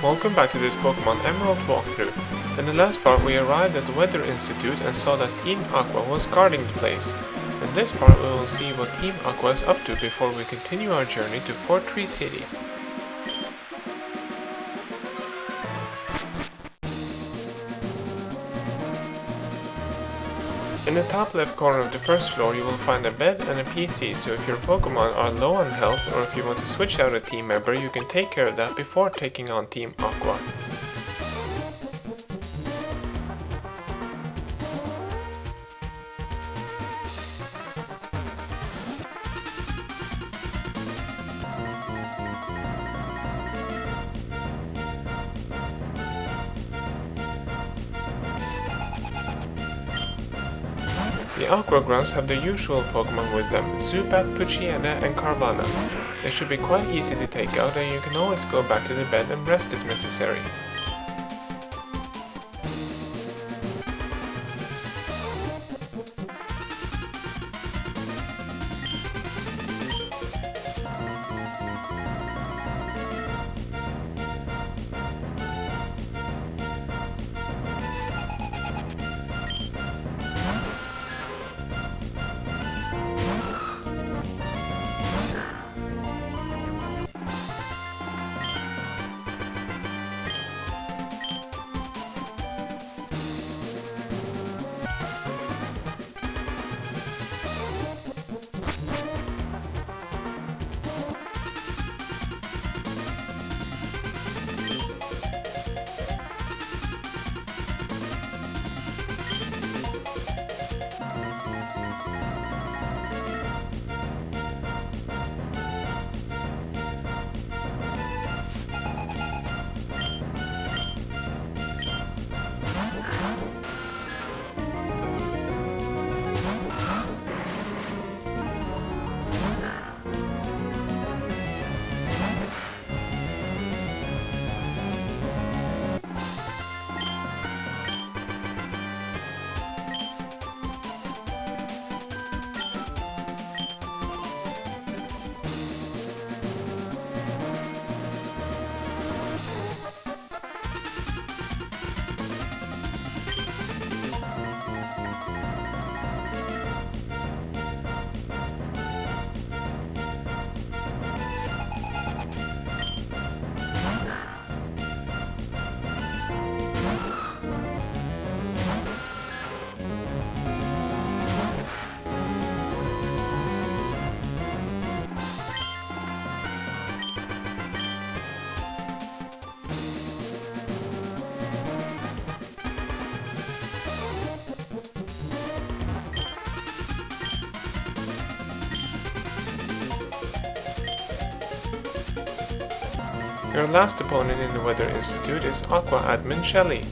Welcome back to this Pokemon Emerald walkthrough. In the last part we arrived at the Weather Institute and saw that Team Aqua was guarding the place. In this part we will see what Team Aqua is up to before we continue our journey to Fortree City. In the top left corner of the first floor you will find a bed and a PC, so if your Pokemon are low on health or if you want to switch out a team member, you can take care of that before taking on Team Aqua. The Aqua Grunts have their usual Pokemon with them, Zubat, Mightyena and Carvanha. They should be quite easy to take out and you can always go back to the bed and rest if necessary. Your last opponent in the Weather Institute is Aqua Admin Shelly.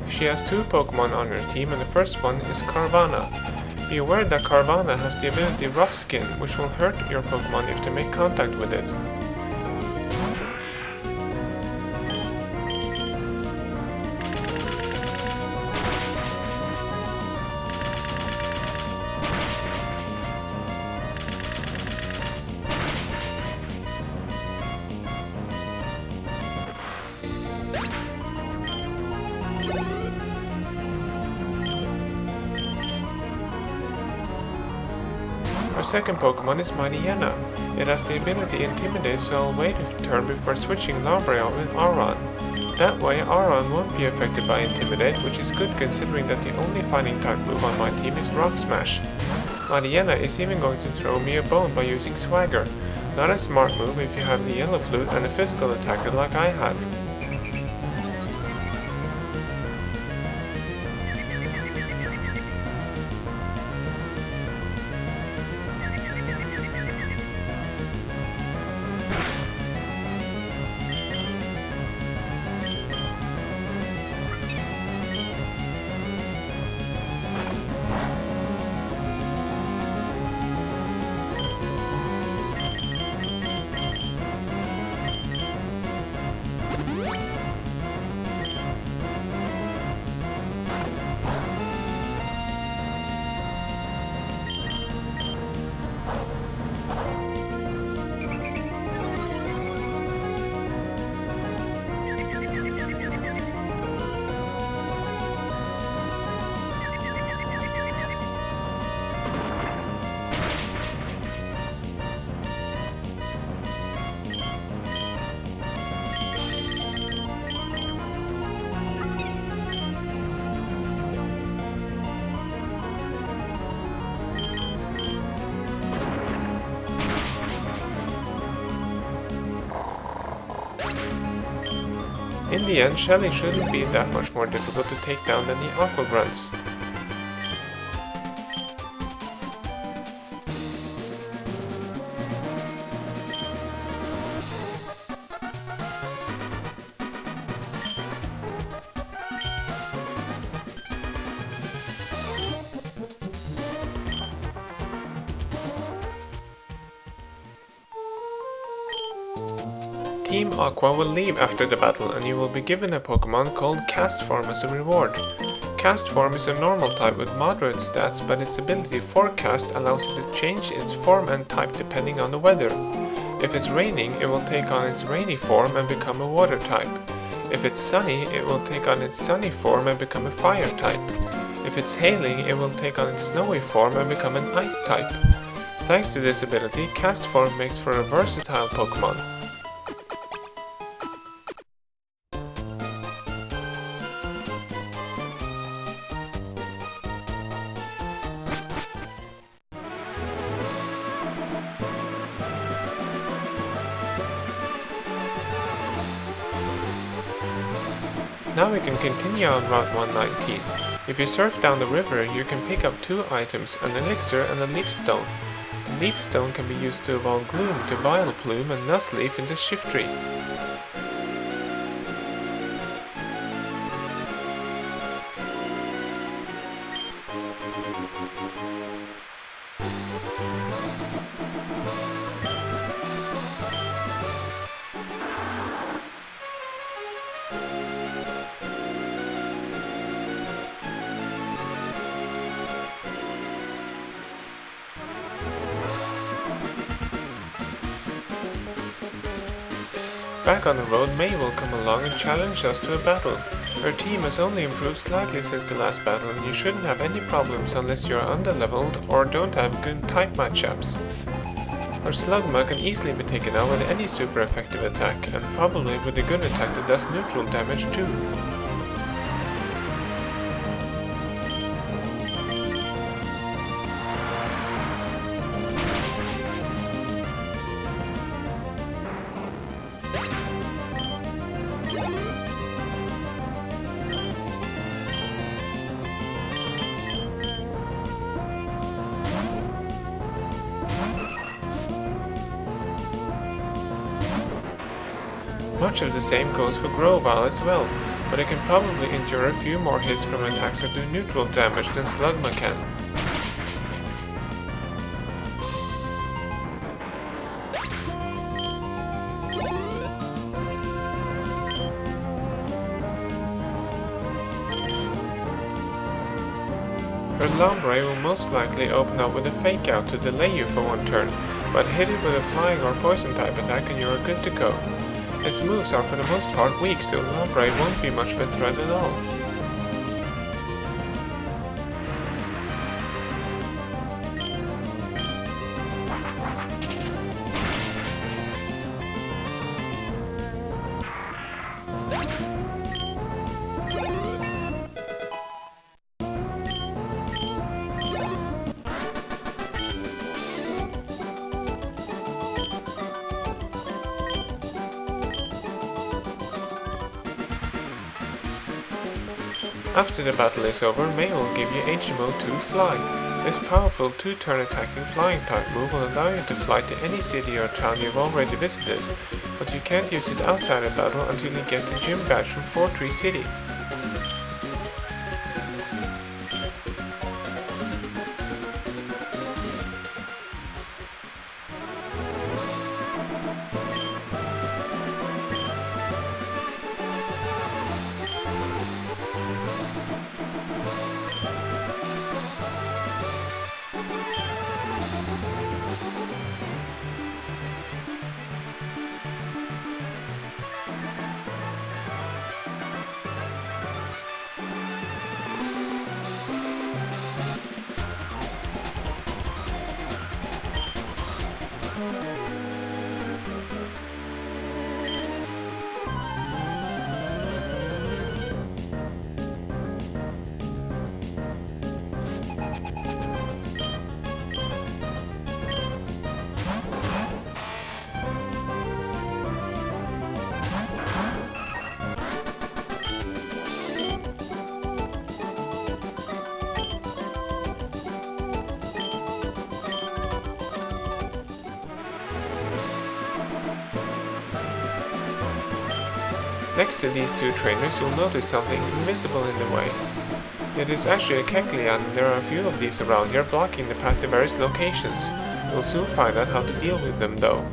She has two Pokemon on her team and the first one is Carvanha. Be aware that Carvanha has the ability Rough Skin, which will hurt your Pokemon if they make contact with it. Our second Pokemon is Mightyena. It has the ability Intimidate, so I'll wait a turn before switching Lombre out with Aron. That way Aron won't be affected by Intimidate, which is good considering that the only fighting type move on my team is Rock Smash. Mightyena is even going to throw me a bone by using Swagger. Not a smart move if you have the Yellow Flute and a physical attacker like I have. In the end, Shelly shouldn't be that much more difficult to take down than the Aqua Grunts. Team Aqua will leave after the battle and you will be given a Pokémon called Castform as a reward. Castform is a normal type with moderate stats, but its ability Forecast allows it to change its form and type depending on the weather. If it's raining, it will take on its rainy form and become a water type. If it's sunny, it will take on its sunny form and become a fire type. If it's hailing, it will take on its snowy form and become an ice type. Thanks to this ability, Castform makes for a versatile Pokémon. Now we can continue on Route 119. If you surf down the river, you can pick up 2 items, an elixir and a leaf stone. The leaf stone can be used to evolve Gloom to Vileplume and Nuzleaf into Shiftry. Back on the road, May will come along and challenge us to a battle. Her team has only improved slightly since the last battle and you shouldn't have any problems unless you're underleveled or don't have good type matchups. Her Slugma can easily be taken out with any super effective attack, and probably with a good attack that does neutral damage too. Much of the same goes for Grovyle as well, but it can probably endure a few more hits from attacks that do neutral damage than Slugma can. Her Lombre will most likely open up with a Fake Out to delay you for one turn, but hit it with a Flying or Poison type attack and you're good to go. Its moves are for the most part weak, so Lombre won't be much of a threat at all. After the battle is over, May will give you HMO 2 Fly. This powerful 2-turn attacking flying type move will allow you to fly to any city or town you've already visited, but you can't use it outside of battle until you get the gym badge from Fortree City. Next to these two trainers, you'll notice something invisible in the way. It is actually a Kecleon, and there are a few of these around here blocking the path to various locations. You'll soon find out how to deal with them though.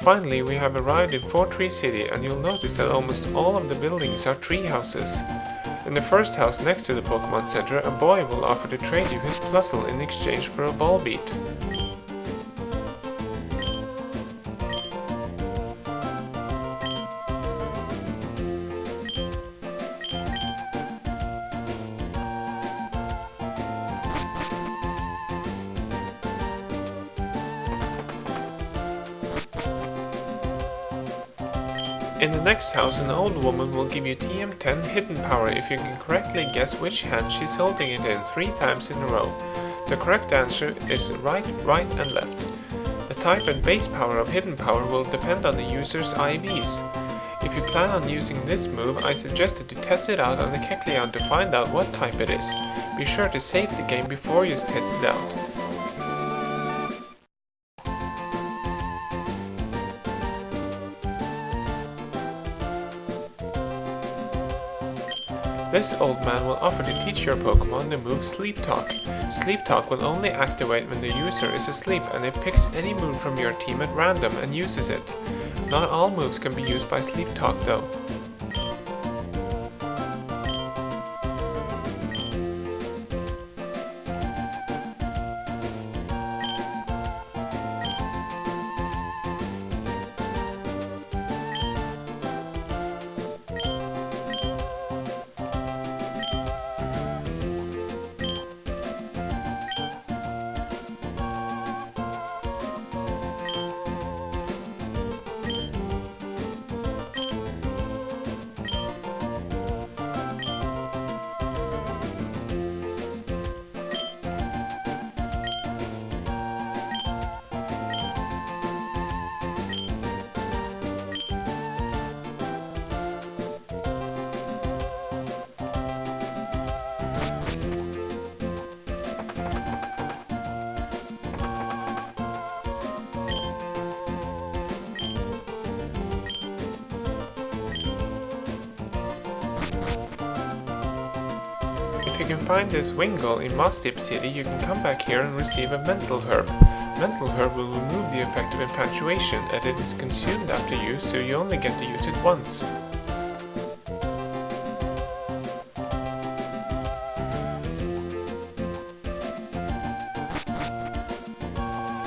Finally, we have arrived in Fortree City, and you'll notice that almost all of the buildings are tree houses. In the first house next to the Pokémon Center, a boy will offer to trade you his Plusle in exchange for a Volbeat. In the next house, an old woman will give you TM10 hidden power if you can correctly guess which hand she's holding it in 3 times in a row. The correct answer is right, right and left. The type and base power of hidden power will depend on the user's IVs. If you plan on using this move, I suggested to test it out on the Kecleon to find out what type it is. Be sure to save the game before you test it out. This old man will offer to teach your Pokémon the move Sleep Talk. Sleep Talk will only activate when the user is asleep, and it picks any move from your team at random and uses it. Not all moves can be used by Sleep Talk though. If you can find this Wingull in Mudkip City, you can come back here and receive a Mental Herb. Mental Herb will remove the effect of infatuation, and it is consumed after use, so you only get to use it once.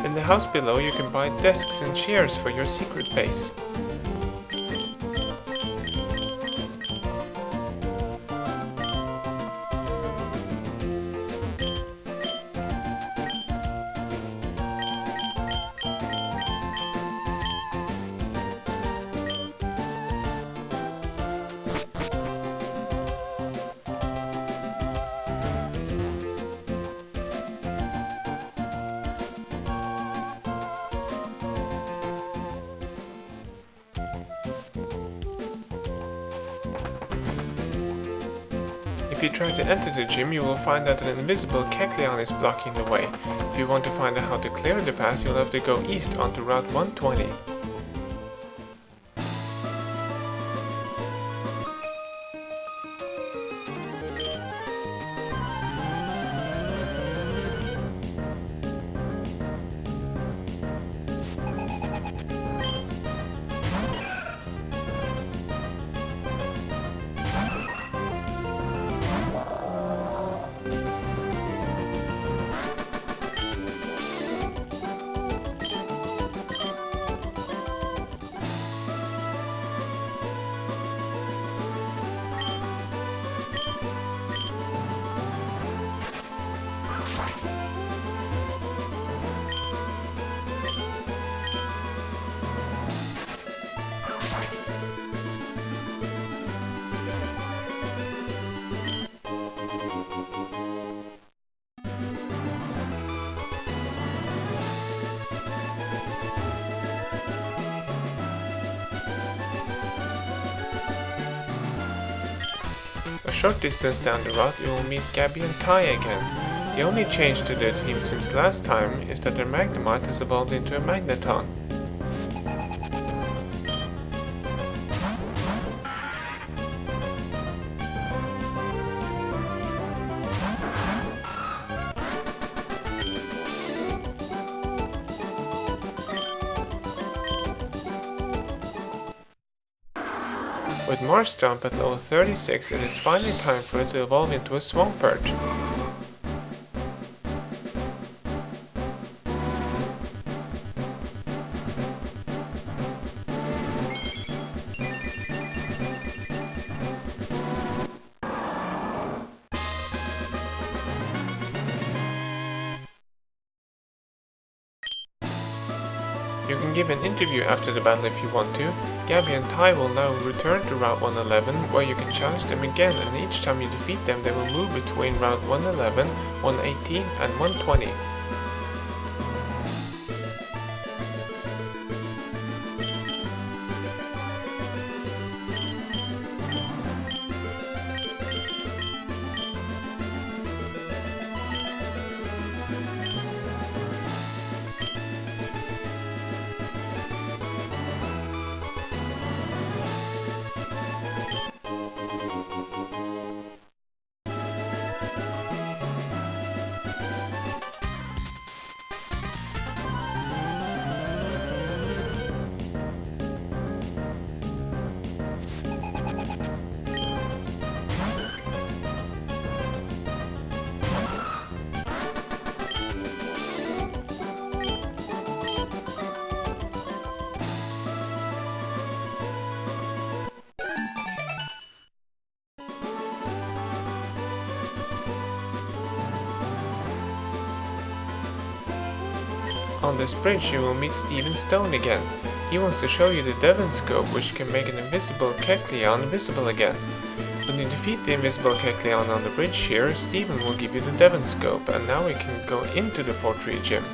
In the house below you can buy desks and chairs for your secret base. If you try to enter the gym, you will find that an invisible Kecleon is blocking the way. If you want to find out how to clear the path, you'll have to go east onto Route 120. A short distance down the route you will meet Gabby and Ty again. The only change to their team since last time is that their Magnemite has evolved into a Magneton. With Marshtomp at level 36, it is finally time for it to evolve into a Swampert. You can give an interview after the battle if you want to. Gabby and Ty will now return to Route 111, where you can challenge them again, and each time you defeat them they will move between Route 111, 118 and 120. On this bridge you will meet Steven Stone again. He wants to show you the Devon Scope, which can make an invisible Kecleon visible again. When you defeat the invisible Kecleon on the bridge here, Steven will give you the Devon Scope, and now we can go into the Fortree gym.